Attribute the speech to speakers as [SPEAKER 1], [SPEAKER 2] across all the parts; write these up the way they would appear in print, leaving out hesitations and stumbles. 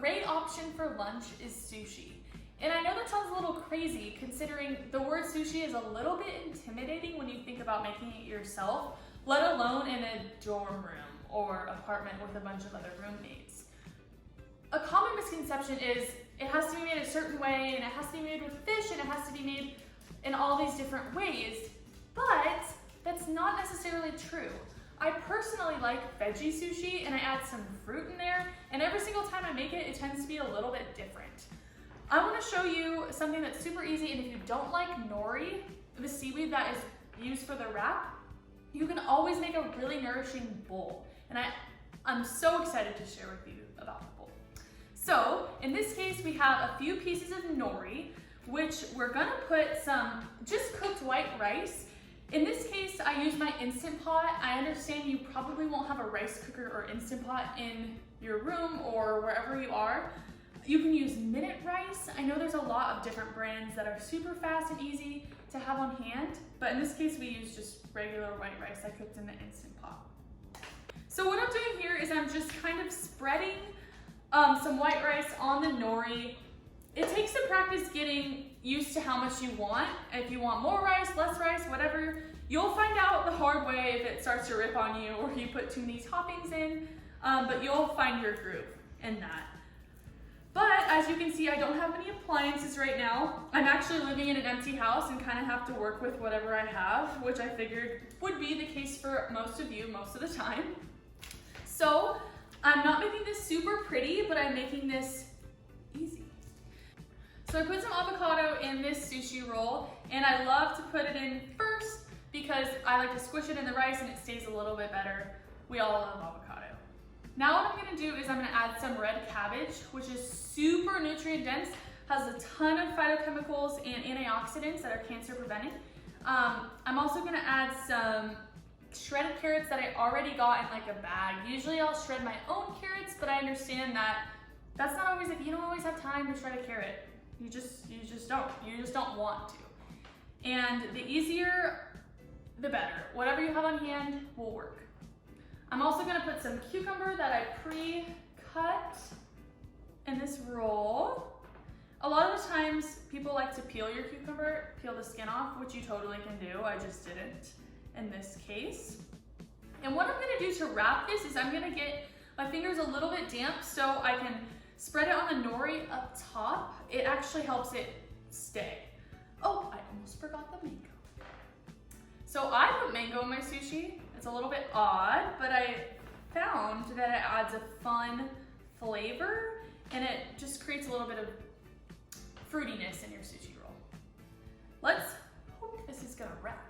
[SPEAKER 1] great option for lunch is sushi. And I know that sounds a little crazy considering the word sushi is a little bit intimidating when you think about making it yourself, let alone in a dorm room or apartment with a bunch of other roommates. A common misconception is it has to be made a certain way, and it has to be made with fish, and it has to be made in all these different ways, but that's not necessarily true. I personally like veggie sushi, and I add some fruit in there, and every single time I make it, it tends to be a little bit different. I want to show you something that's super easy, and if you don't like nori, the seaweed that is used for the wrap, you can always make a really nourishing bowl, and I'm so excited to share with you about the bowl. So in this case, we have a few pieces of nori, which we're gonna put some just cooked white rice. In this case, I use my Instant Pot. I understand you probably won't have a rice cooker or Instant Pot in your room or wherever you are. You can use Minute Rice. I know there's a lot of different brands that are super fast and easy to have on hand, but in this case, we use just regular white rice I cooked in the Instant Pot. So what I'm doing here is I'm just kind of spreading some white rice on the nori. It takes some practice getting used to how much you want. If you want more rice, less rice, whatever, you'll find out the hard way if it starts to rip on you or you put too many toppings in, but you'll find your groove in that. But as you can see, I don't have any appliances right now. I'm actually living in an empty house and kind of have to work with whatever I have, which I figured would be the case for most of you most of the time. So I'm not making this super pretty, but I'm making this easy. So I put some avocado in this sushi roll, and I love to put it in first because I like to squish it in the rice and it stays a little bit better. We all love avocado. Now what I'm gonna do is I'm gonna add some red cabbage, which is super nutrient dense, has a ton of phytochemicals and antioxidants that are cancer preventing. I'm also gonna add some shredded carrots that I already got in like a bag. Usually I'll shred my own carrots, but I understand that that's not always, if you don't always have time to shred a carrot, you just don't want to. And the easier, the better. Whatever you have on hand will work. I'm also gonna put some cucumber that I pre-cut in this roll. A lot of the times people like to peel your cucumber, peel the skin off, which you totally can do. I just didn't in this case. And what I'm gonna do to wrap this is I'm gonna get my fingers a little bit damp so I can spread it on the nori up top. It actually helps it stay. Oh, I almost forgot the mango. So I put mango in my sushi. It's a little bit odd, but I found that it adds a fun flavor and it just creates a little bit of fruitiness in your sushi roll. Let's hope this is gonna wrap.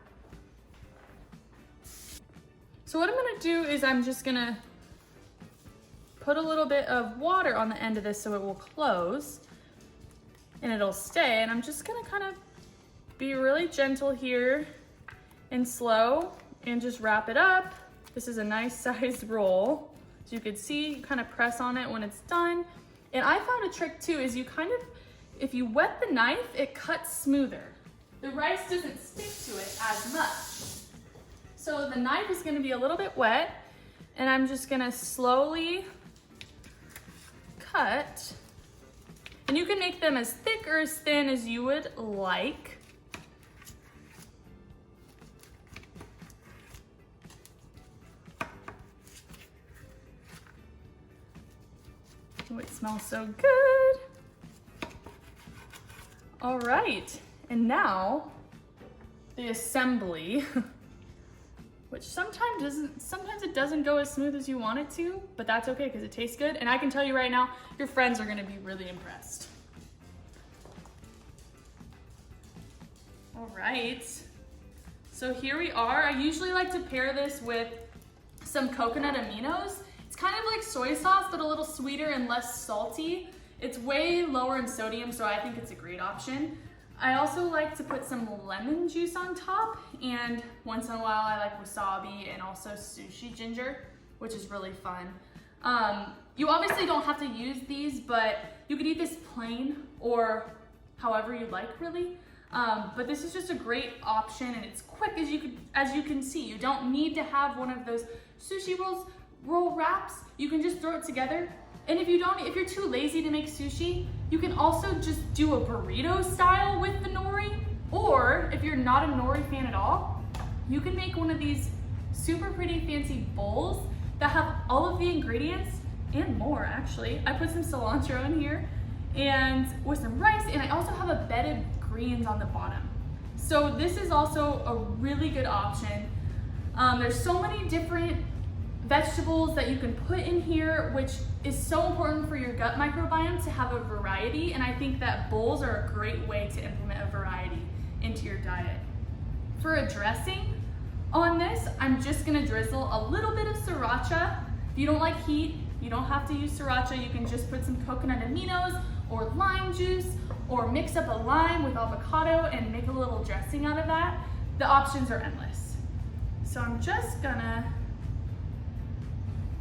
[SPEAKER 1] So what I'm gonna do is I'm just gonna put a little bit of water on the end of this so it will close and it'll stay. And I'm just gonna kind of be really gentle here and slow and just wrap it up. This is a nice sized roll. As you can see, you kind of press on it when it's done. And I found a trick too, is you kind of, if you wet the knife, it cuts smoother. The rice doesn't stick to it as much. So the knife is gonna be a little bit wet, and I'm just gonna slowly cut. And you can make them as thick or as thin as you would like. Oh, it smells so good. All right, and now the assembly, which sometimes it doesn't go as smooth as you want it to, but that's okay because it tastes good. And I can tell you right now, your friends are gonna be really impressed. All right, so here we are. I usually like to pair this with some coconut aminos. It's kind of like soy sauce, but a little sweeter and less salty. It's way lower in sodium, so I think it's a great option. I also like to put some lemon juice on top, and once in a while I like wasabi and also sushi ginger, which is really fun. You obviously don't have to use these, but you could eat this plain or however you like, really. But this is just a great option, and it's quick as you can see. You don't need to have one of those sushi roll wraps. You can just throw it together And if you're too lazy to make sushi, you can also just do a burrito style with the nori. Or if you're not a nori fan at all, you can make one of these super pretty fancy bowls that have all of the ingredients and more actually. I put some cilantro in here and with some rice, and I also have a bed of greens on the bottom. So this is also a really good option. There's so many different vegetables that you can put in here, which is so important for your gut microbiome to have a variety, and I think that bowls are a great way to implement a variety into your diet. For a dressing on this, I'm just gonna drizzle a little bit of sriracha. If you don't like heat, you don't have to use sriracha. You can just put some coconut aminos or lime juice, or mix up a lime with avocado and make a little dressing out of that. The options are endless. So I'm just gonna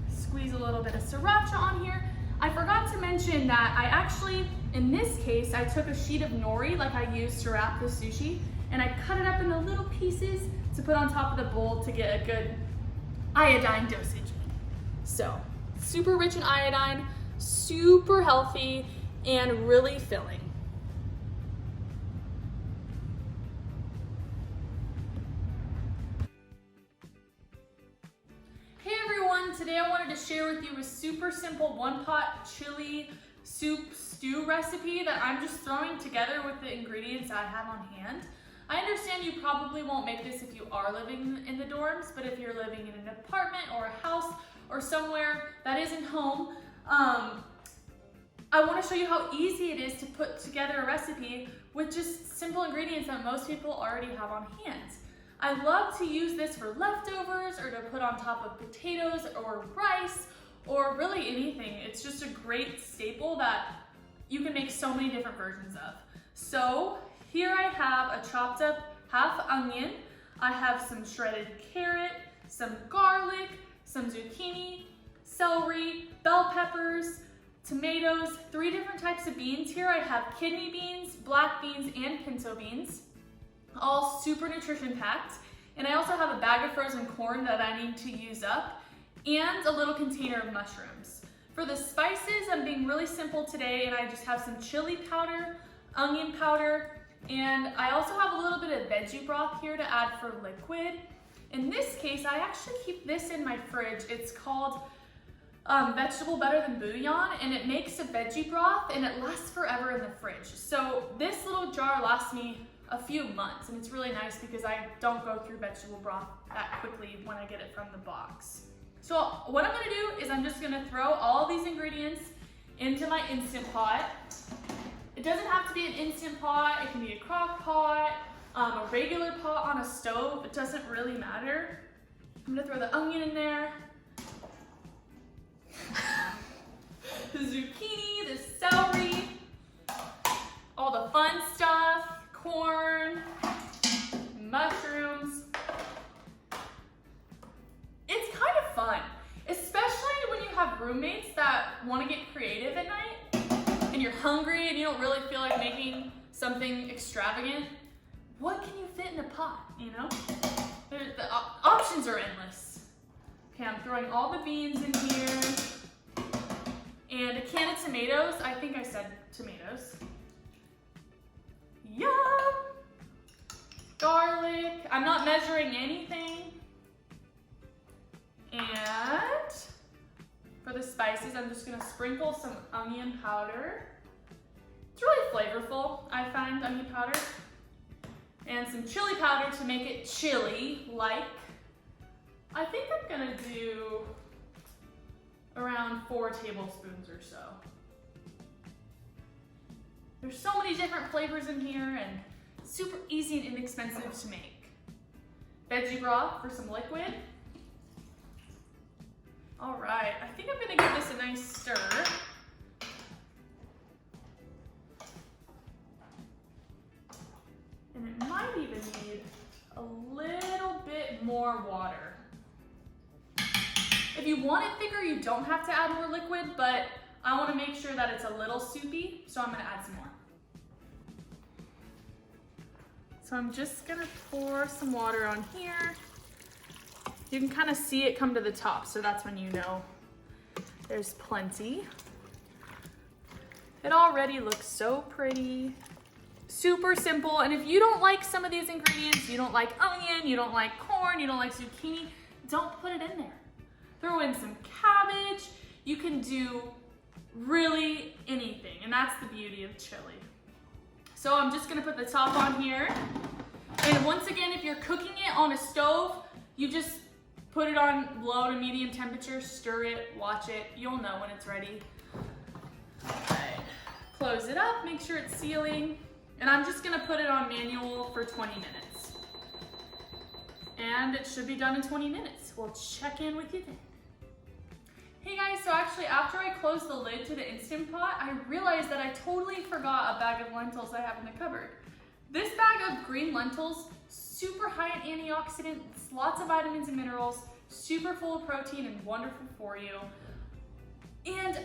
[SPEAKER 1] squeeze a little bit of sriracha on here. I forgot to mention that I actually, in this case, I took a sheet of nori like I used to wrap the sushi, and I cut it up into little pieces to put on top of the bowl to get a good iodine dosage. So, super rich in iodine, super healthy, and really filling. Today I wanted to share with you a super simple one-pot chili soup stew recipe that I'm just throwing together with the ingredients I have on hand. I understand you probably won't make this if you are living in the dorms, but if you're living in an apartment or a house or somewhere that isn't home, I want to show you how easy it is to put together a recipe with just simple ingredients that most people already have on hand. I love to use this for leftovers or to put on top of potatoes or rice or really anything. It's just a great staple that you can make so many different versions of. So here I have a chopped up half onion. I have some shredded carrot, some garlic, some zucchini, celery, bell peppers, tomatoes, 3 different types of beans here. I have kidney beans, black beans, and pinto beans. All super nutrition packed. And I also have a bag of frozen corn that I need to use up and a little container of mushrooms. For the spices, I'm being really simple today, and I just have some chili powder, onion powder, and I also have a little bit of veggie broth here to add for liquid. In this case, I actually keep this in my fridge. It's called Vegetable Better Than Bouillon, and it makes a veggie broth and it lasts forever in the fridge. So this little jar lasts me a few months, and it's really nice because I don't go through vegetable broth that quickly when I get it from the box. So what I'm gonna do is I'm just gonna throw all these ingredients into my Instant Pot. It doesn't have to be an Instant Pot, it can be a crock pot, a regular pot on a stove, it doesn't really matter. I'm gonna throw the onion in there, the zucchini, the celery, all the fun stuff, corn, mushrooms. It's kind of fun, especially when you have roommates that want to get creative at night and you're hungry and you don't really feel like making something extravagant. What can you fit in a pot, you know? The options are endless. Okay, I'm throwing all the beans in here and a can of tomatoes. I think I said tomatoes. Yum! Garlic. I'm not measuring anything. And for the spices, I'm just gonna sprinkle some onion powder. It's really flavorful, I find, onion powder. And some chili powder to make it chili-like. I think I'm gonna do around 4 tablespoons or so. There's so many different flavors in here and super easy and inexpensive to make. Veggie broth for some liquid. All right, I think I'm gonna give this a nice stir. And it might even need a little bit more water. If you want it thicker, you don't have to add more liquid, but I want to make sure that it's a little soupy, so I'm going to add some more. So I'm just going to pour some water on here. You can kind of see it come to the top, so that's when you know there's plenty. It already looks so pretty. Super simple. And if you don't like some of these ingredients, you don't like onion, you don't like corn, you don't like zucchini, don't put it in there. Throw in some cabbage. You can do really anything, and that's the beauty of chili. So I'm just gonna put the top on here. And once again, if you're cooking it on a stove, you just put it on low to medium temperature, stir it, watch it. You'll know when it's ready. All right, close it up, make sure it's sealing. And I'm just gonna put it on manual for 20 minutes. And it should be done in 20 minutes. We'll check in with you then. Hey guys, so actually after I closed the lid to the Instant Pot, I realized that I totally forgot a bag of lentils I have in the cupboard. This bag of green lentils, super high in antioxidants, lots of vitamins and minerals, super full of protein and wonderful for you. And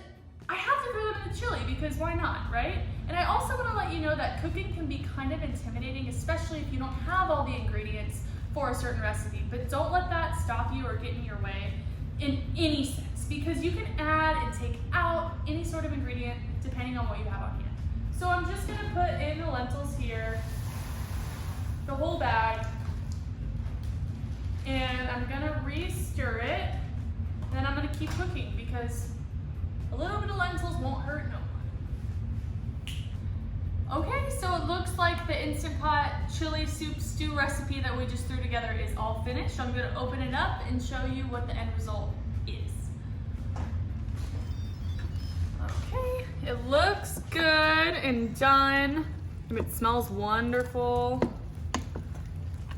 [SPEAKER 1] I have to throw them in the chili because why not, right? And I also want to let you know that cooking can be kind of intimidating, especially if you don't have all the ingredients for a certain recipe. But don't let that stop you or get in your way in any sense, because you can add and take out any sort of ingredient depending on what you have on hand. So I'm just gonna put in the lentils here, the whole bag, and I'm gonna re-stir it, and then I'm gonna keep cooking because a little bit of lentils won't hurt no one. Okay, so it looks like the Instant Pot chili soup stew recipe that we just threw together is all finished. I'm gonna open it up and show you what the end result is. Okay, it looks good and done. It smells wonderful.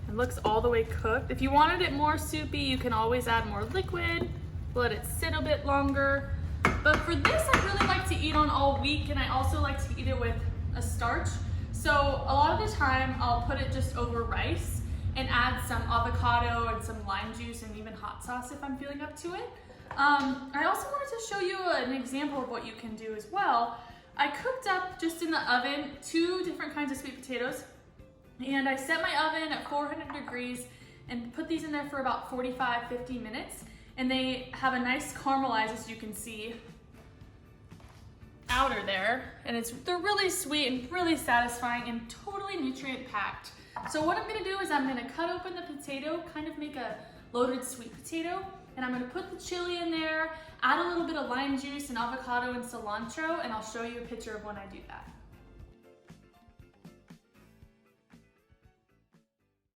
[SPEAKER 1] It looks all the way cooked. If you wanted it more soupy, you can always add more liquid, let it sit a bit longer. But for this, I really like to eat on all week, and I also like to eat it with a starch. So a lot of the time, I'll put it just over rice and add some avocado and some lime juice and even hot sauce if I'm feeling up to it. I also wanted to show you an example of what you can do as well. I cooked up just in the oven 2 different kinds of sweet potatoes, and I set my oven at 400 degrees and put these in there for about 45-50 minutes. And they have a nice caramelize, as you can see, outer there. And they're really sweet and really satisfying and totally nutrient packed. So what I'm gonna do is I'm gonna cut open the potato, kind of make a loaded sweet potato, and I'm gonna put the chili in there, add a little bit of lime juice and avocado and cilantro, and I'll show you a picture of when I do that.